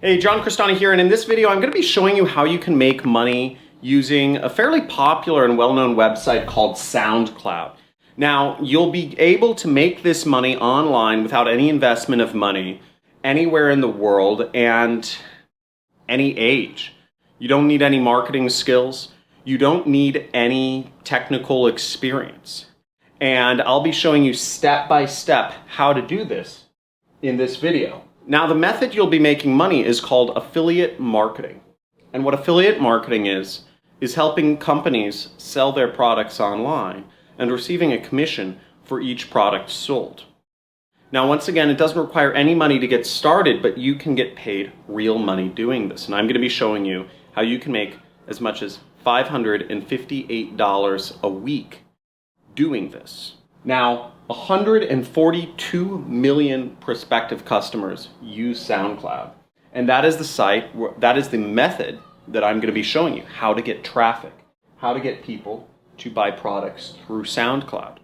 Hey, John Cristani here, and in this video I'm going to be showing you how you can make money using a fairly popular and well-known website called SoundCloud. Now, you'll be able to make this money online without any investment of money anywhere in the world and any age. You don't need any marketing skills. You don't need any technical experience. And I'll be showing you step by step how to do this in this video. Now, the method you'll be making money is called affiliate marketing. And what affiliate marketing is helping companies sell their products online and receiving a commission for each product sold. Now, once again, it doesn't require any money to get started, but you can get paid real money doing this. And I'm going to be showing you how you can make as much as $558 a week doing this. Now, 142 million prospective customers use SoundCloud. And that is the site, that is the method that I'm going to be showing you, how to get traffic, how to get people to buy products through SoundCloud.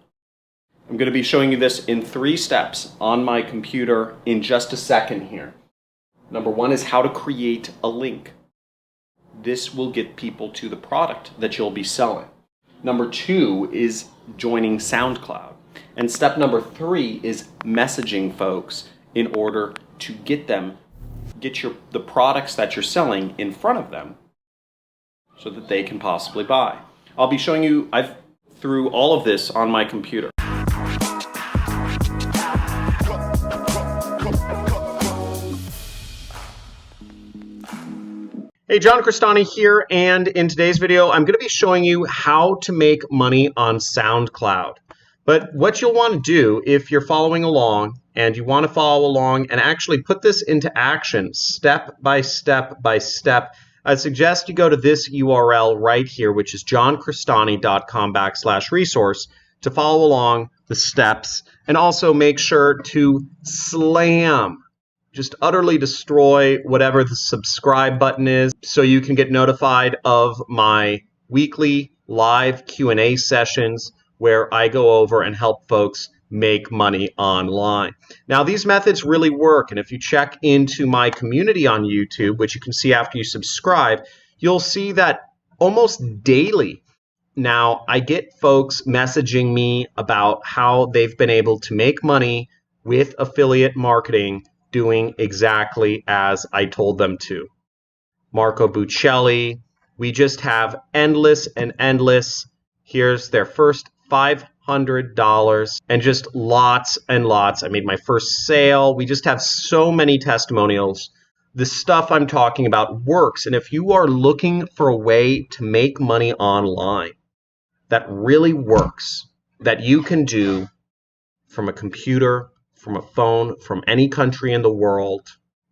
I'm going to be showing you this in 3 steps on my computer in just a second here. Number 1 is how to create a link. This will get people to the product that you'll be selling. Number 2 is joining SoundCloud. And step number 3 is messaging folks in order to get the products that you're selling in front of them so that they can possibly buy. I'll be showing you through all of this on my computer. Hey, John Cristani here, and in today's video I'm going to be showing you how to make money on SoundCloud. But what you'll want to do if you're following along and you want to follow along and actually put this into action step by step by step, I suggest you go to this URL right here, which is johncristani.com/resource, to follow along the steps, and also make sure to just utterly destroy whatever the subscribe button is so you can get notified of my weekly live Q&A sessions where I go over and help folks make money online. Now, these methods really work, and if you check into my community on YouTube, which you can see after you subscribe, you'll see that almost daily now I get folks messaging me about how they've been able to make money with affiliate marketing doing exactly as I told them to. Marco Buccelli, we just have endless and endless. Here's their first $500 and just lots and lots. I made my first sale. We just have so many testimonials. The stuff I'm talking about works. And if you are looking for a way to make money online that really works, that you can do from a computer, from a phone, from any country in the world,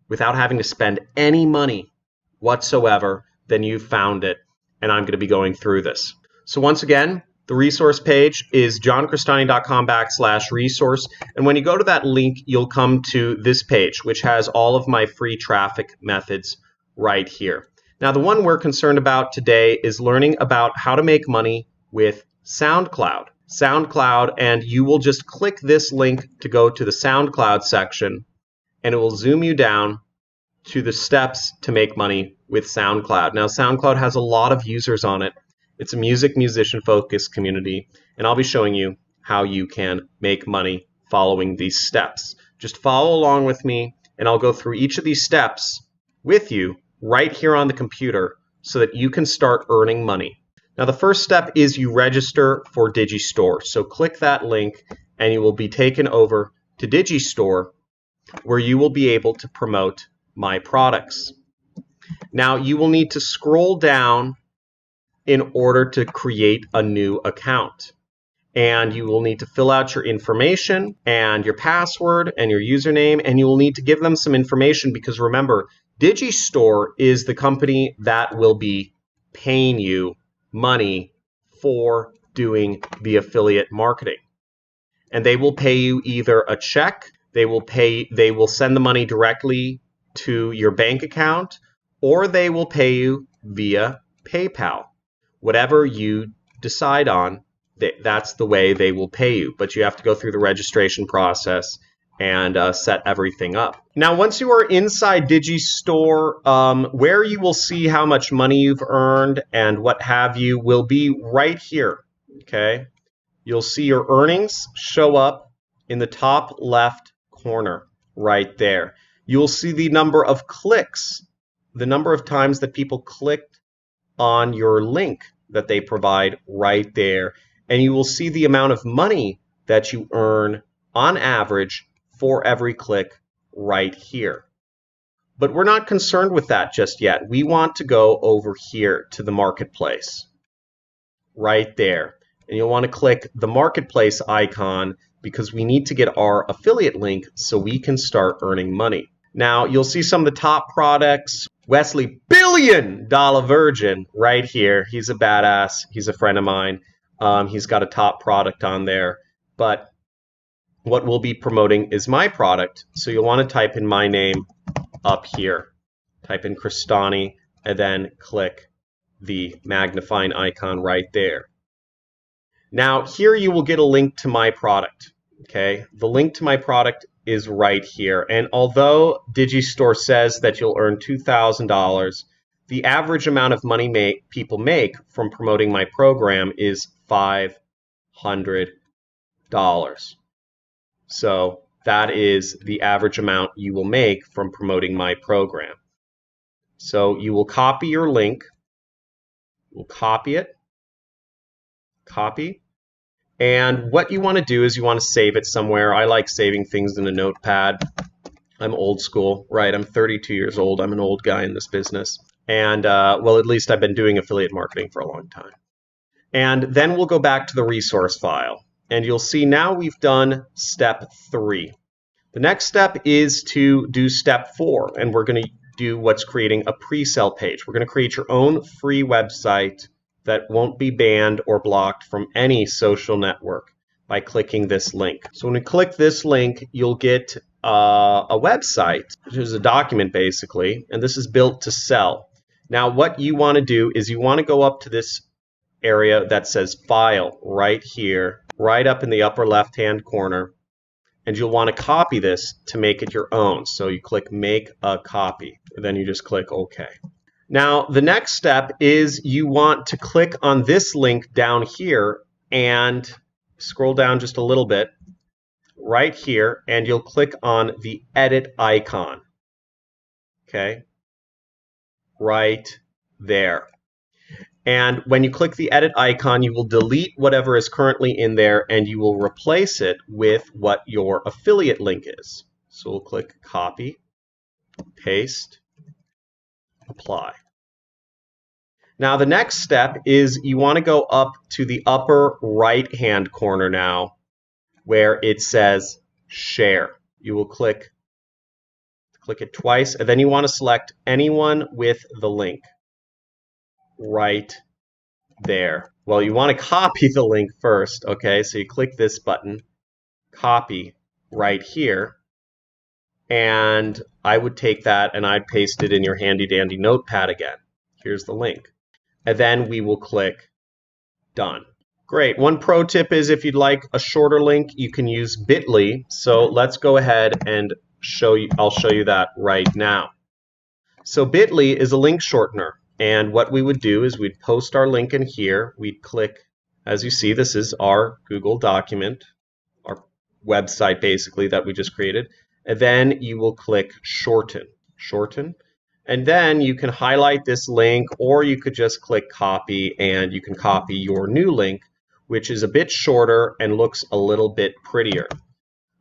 without having to spend any money whatsoever, then you've found it. And I'm going to be going through this. So once again, the resource page is johncristani.com/resource. And when you go to that link, you'll come to this page, which has all of my free traffic methods right here. Now, the one we're concerned about today is learning about how to make money with SoundCloud. And you will just click this link to go to the SoundCloud section, and it will zoom you down to the steps to make money with SoundCloud. Now, SoundCloud has a lot of users on it. It's a musician-focused community, and I'll be showing you how you can make money following these steps. Just follow along with me, and I'll go through each of these steps with you right here on the computer so that you can start earning money. Now, the first step is you register for Digistore. So click that link, and you will be taken over to Digistore, where you will be able to promote my products. Now, you will need to scroll down in order to create a new account. And you will need to fill out your information and your password and your username, and you will need to give them some information because remember, Digistore is the company that will be paying you money for doing the affiliate marketing. And they will pay you either a check, they will send the money directly to your bank account, or they will pay you via PayPal. Whatever you decide on, that's the way they will pay you. But you have to go through the registration process and set everything up. Now, once you are inside Digistore, where you will see how much money you've earned and what have you will be right here, okay? You'll see your earnings show up in the top left corner right there. You'll see the number of clicks, the number of times that people clicked on your link that they provide right there. And you will see the amount of money that you earn on average for every click right here. But we're not concerned with that just yet. We want to go over here to the marketplace right there. And you'll want to click the marketplace icon because we need to get our affiliate link so we can start earning money. Now, you'll see some of the top products. Wesley, $1 billion virgin right here. He's a badass. He's a friend of mine. He's got a top product on there. But what we'll be promoting is my product. So you'll want to type in my name up here. Type in Cristani and then click the magnifying icon right there. Now, here you will get a link to my product. Okay, the link to my product is right here. And although Digistore says that you'll earn $2,000, the average amount of money people make from promoting my program is $500. So that is the average amount you will make from promoting my program. So you will copy your link. We'll copy it. Copy. And what you want to do is you want to save it somewhere. I like saving things in a notepad. I'm old school, right? I'm 32 years old. I'm an old guy in this business. And, well, at least I've been doing affiliate marketing for a long time. And then we'll go back to the resource file. And you'll see now we've done step 3. The next step is to do step 4. And we're going to do what's creating a pre-sale page. We're going to create your own free website that won't be banned or blocked from any social network by clicking this link. So when you click this link, you'll get a website, which is a document basically, and this is built to sell. Now what you want to do is you want to go up to this area that says File right here, right up in the upper left-hand corner, and you'll want to copy this to make it your own. So you click Make a Copy, and then you just click OK. Now, the next step is you want to click on this link down here and scroll down just a little bit right here, and you'll click on the edit icon. Okay, right there. And when you click the edit icon, you will delete whatever is currently in there and you will replace it with what your affiliate link is. So we'll click Copy, Paste, Apply. Now the next step is you want to go up to the upper right hand corner now where it says Share. You will click it twice and then you want to select anyone with the link right there. Well, you want to copy the link first, okay? So you click this button, copy right here. And I would take that and I'd paste it in your handy dandy notepad again. Here's the link. And then we will click Done. Great. One pro tip is if you'd like a shorter link, you can use bit.ly. So let's go ahead and I'll show you that right now. So bit.ly is a link shortener. And what we would do is we'd post our link in here. We'd click, as you see, this is our Google document, our website basically that we just created. And then you will click Shorten. Shorten. And then you can highlight this link, or you could just click Copy, and you can copy your new link, which is a bit shorter and looks a little bit prettier.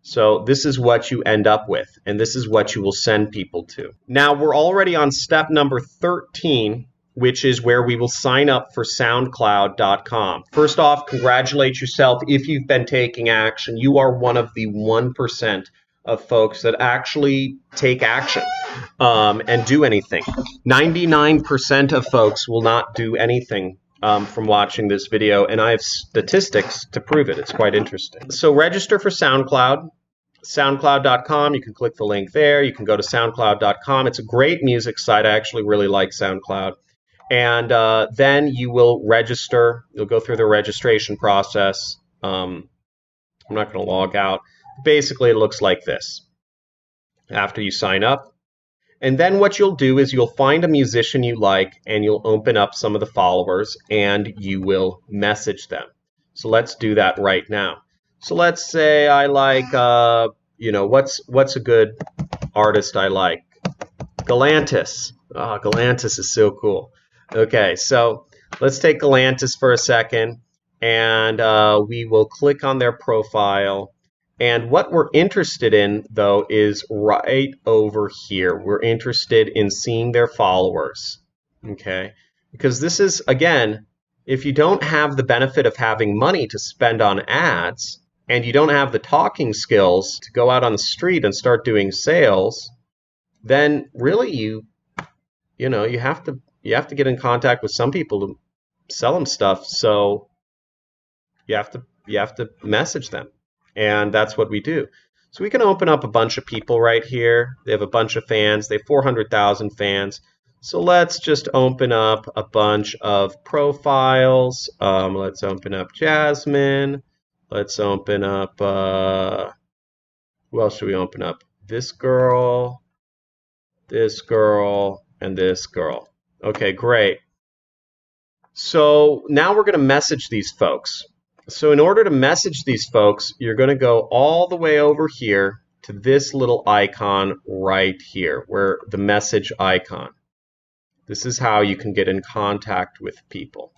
So this is what you end up with, and this is what you will send people to. Now we're already on step number 13, which is where we will sign up for SoundCloud.com. First off, congratulate yourself if you've been taking action. You are one of the 1% of folks that actually take action and do anything. 99% of folks will not do anything from watching this video, and I have statistics to prove it. It's quite interesting. So register for SoundCloud, SoundCloud.com. You can click the link there. You can go to SoundCloud.com. It's a great music site. I actually really like SoundCloud. And then you will register. You'll go through the registration process. I'm not going to log out. Basically, it looks like this after you sign up. And then what you'll do is you'll find a musician you like and you'll open up some of the followers and you will message them. So let's do that right now. So let's say I like, what's a good artist I like? Galantis. Oh, Galantis is so cool. Okay, so let's take Galantis for a second and we will click on their profile. And what we're interested in, though, is right over here. We're interested in seeing their followers, okay? Because this is, again, if you don't have the benefit of having money to spend on ads, and you don't have the talking skills to go out on the street and start doing sales, then really you have to get in contact with some people to sell them stuff. So you have to message them. And that's what we do. So we can open up a bunch of people right here. They have a bunch of fans. They have 400,000 fans. So let's just open up a bunch of profiles. Let's open up Jasmine. Let's open up, who else should we open up? This girl, and this girl. Okay, great. So now we're going to message these folks. So in order to message these folks, you're going to go all the way over here to this little icon right here, where the message icon. This is how you can get in contact with people.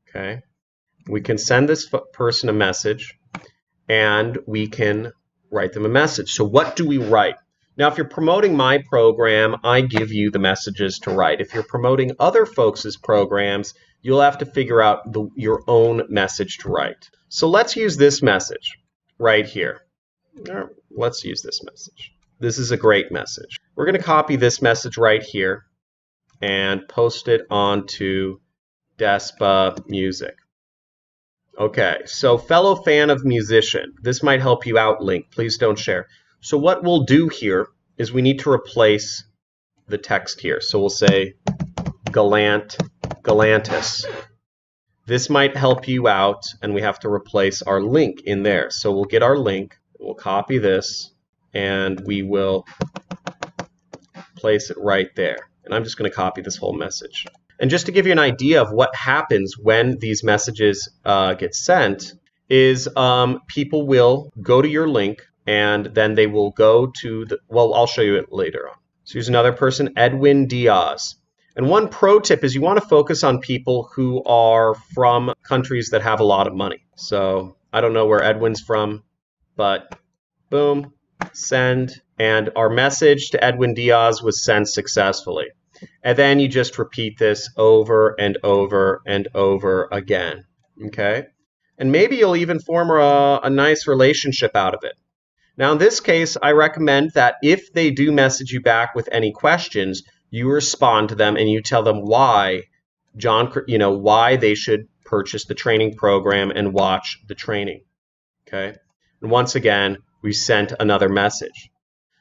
Okay? We can send this person a message, and we can write them a message. So what do we write? Now, if you're promoting my program, I give you the messages to write. If you're promoting other folks' programs, you'll have to figure out your own message to write. So let's use this message right here. Let's use this message. This is a great message. We're going to copy this message right here and post it onto Despa Music. Okay, so fellow fan of musician, this might help you out, link. Please don't share. So what we'll do here is we need to replace the text here. So we'll say Galantis. This might help you out, and we have to replace our link in there. So we'll get our link, we'll copy this, and we will place it right there. And I'm just going to copy this whole message. And just to give you an idea of what happens when these messages get sent, is people will go to your link, and then they will go to I'll show you it later on. So here's another person, Edwin Diaz. And one pro tip is you want to focus on people who are from countries that have a lot of money. So I don't know where Edwin's from, but boom, send. And our message to Edwin Diaz was sent successfully. And then you just repeat this over and over and over again, okay? And maybe you'll even form a nice relationship out of it. Now, in this case, I recommend that if they do message you back with any questions, you respond to them and you tell them why, why they should purchase the training program and watch the training, okay? And once again, we sent another message.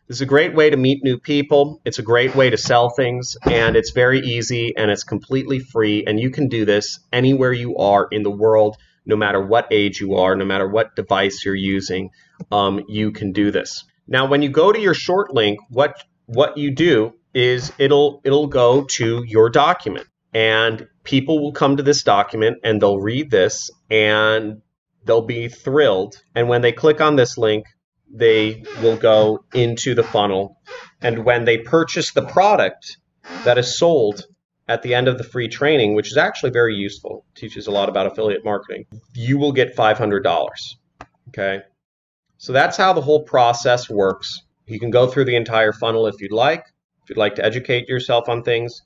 This is a great way to meet new people. It's a great way to sell things, and it's very easy, and it's completely free, and you can do this anywhere you are in the world, no matter what age you are, no matter what device you're using, you can do this. Now, when you go to your short link, what you do is it'll go to your document, and people will come to this document, and they'll read this, and they'll be thrilled. And when they click on this link, they will go into the funnel. And when they purchase the product that is sold at the end of the free training, which is actually very useful, teaches a lot about affiliate marketing, you will get $500. Okay? So that's how the whole process works. You can go through the entire funnel if you'd like to educate yourself on things.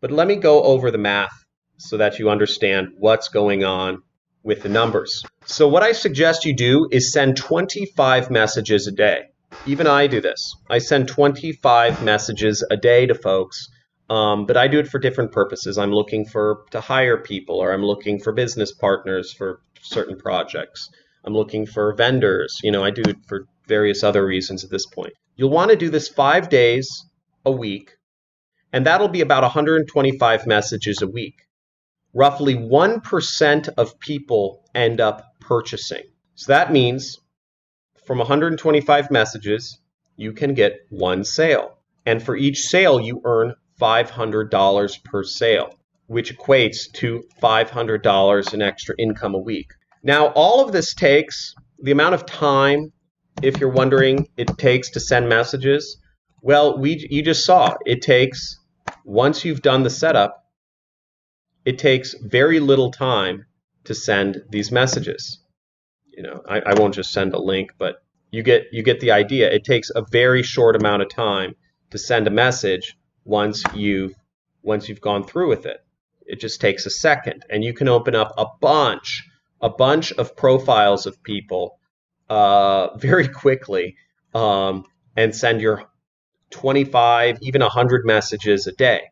But let me go over the math so that you understand what's going on with the numbers. So what I suggest you do is send 25 messages a day. Even I do this. I send 25 messages a day to folks, but I do it for different purposes. I'm looking to hire people, or I'm looking for business partners for certain projects. I'm looking for vendors. I do it for various other reasons at this point. You'll want to do this 5 days a week, and that'll be about 125 messages a week. Roughly 1% of people end up purchasing. So that means from 125 messages, you can get one sale. And for each sale, you earn $500 per sale, which equates to $500 in extra income a week. Now, all of this takes the amount of time, if you're wondering, it takes to send messages. Well, you just saw it takes, once you've done the setup, it takes very little time to send these messages. I won't just send a link, but you get the idea. It takes a very short amount of time to send a message once you've gone through with it. It just takes a second, and you can open up a bunch of profiles of people very quickly and send your 25, even 100 messages a day.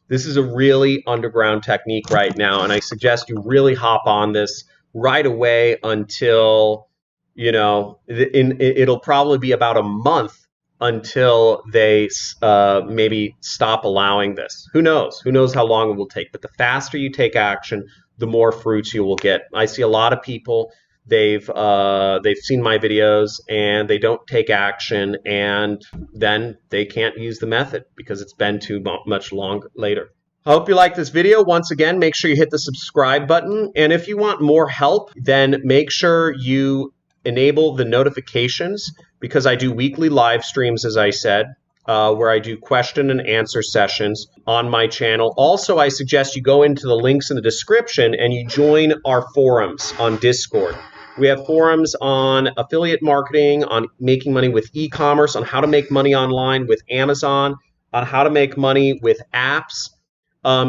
This is a really underground technique right now, and I suggest you really hop on this right away until, it'll probably be about a month until they maybe stop allowing this. Who knows? Who knows how long it will take? But the faster you take action, the more fruits you will get. I see a lot of people, they've seen my videos and they don't take action, and then they can't use the method because it's been too much longer later. I hope you like this video. Once again, make sure you hit the subscribe button. And if you want more help, then make sure you enable the notifications, because I do weekly live streams, as I said, where I do question and answer sessions on my channel. Also, I suggest you go into the links in the description and you join our forums on Discord. We have forums on affiliate marketing, on making money with e-commerce, on how to make money online with Amazon, on how to make money with apps.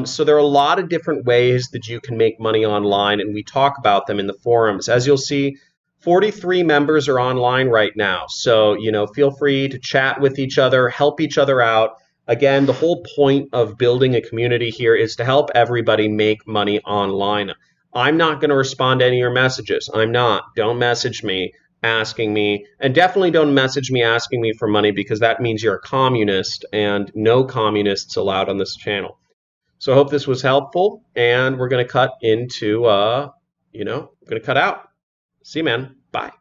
So there are a lot of different ways that you can make money online, and we talk about them in the forums. As you'll see, 43 members are online right now. So, feel free to chat with each other, help each other out. Again, the whole point of building a community here is to help everybody make money online. I'm not going to respond to any of your messages. I'm not. Don't message me asking me, and definitely don't message me asking me for money, because that means you're a communist, and no communists allowed on this channel. So I hope this was helpful, and we're going to cut into, we're going to cut out. See you, man. Bye.